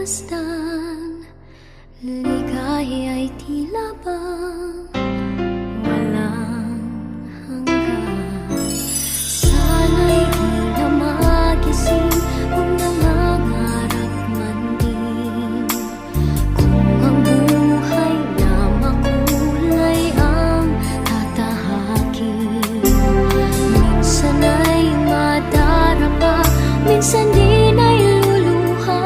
pagmasdan, ligaya'y tila bang walang hanggan. Sana'y di na magising kung nangangarap man din, kung ang buhay na makulay ang tatahakin. Minsan ay madarapa, minsan di na'y luluha.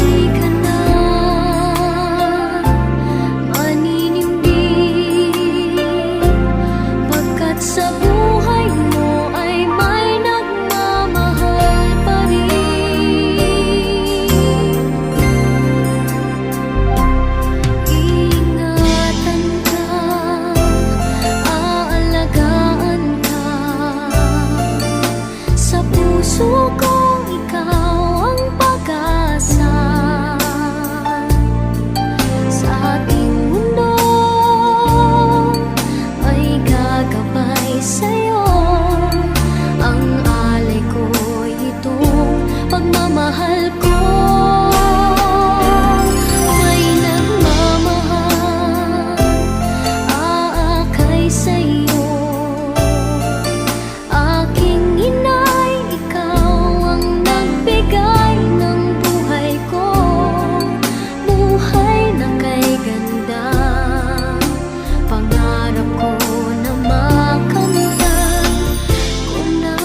Di ka na maninindig, pagkat sa buhay mo ay may nagmamahal pa rin. Ingatan ka, aalagaan ka, sa puso kong ikaw ang pag-asa. Sa ating mundo ay gagabay sa'yo, ang alay ko'y itong pagmamahal ko. May nagmamahal, aakay sa'yo. Aking inay, ikaw ang nagbigay ng buhay ko, buhay na kay ganda. Pangarap ko na makamtan ko na.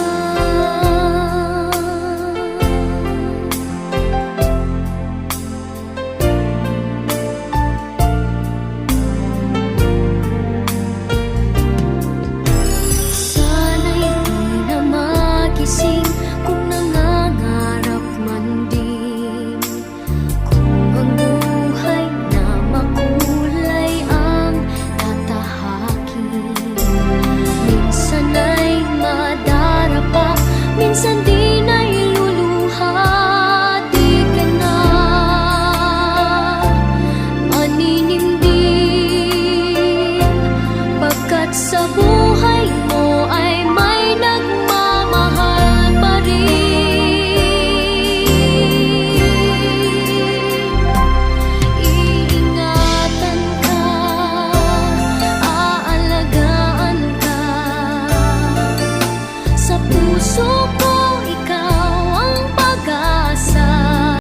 Sana'y di na magising kung nangangarap man din, kung ang buhay na makulay ang tatahakin. Minsan ay madarapa, minsan di na'y luluha. Di ka na maninindig, pagkat sa buhay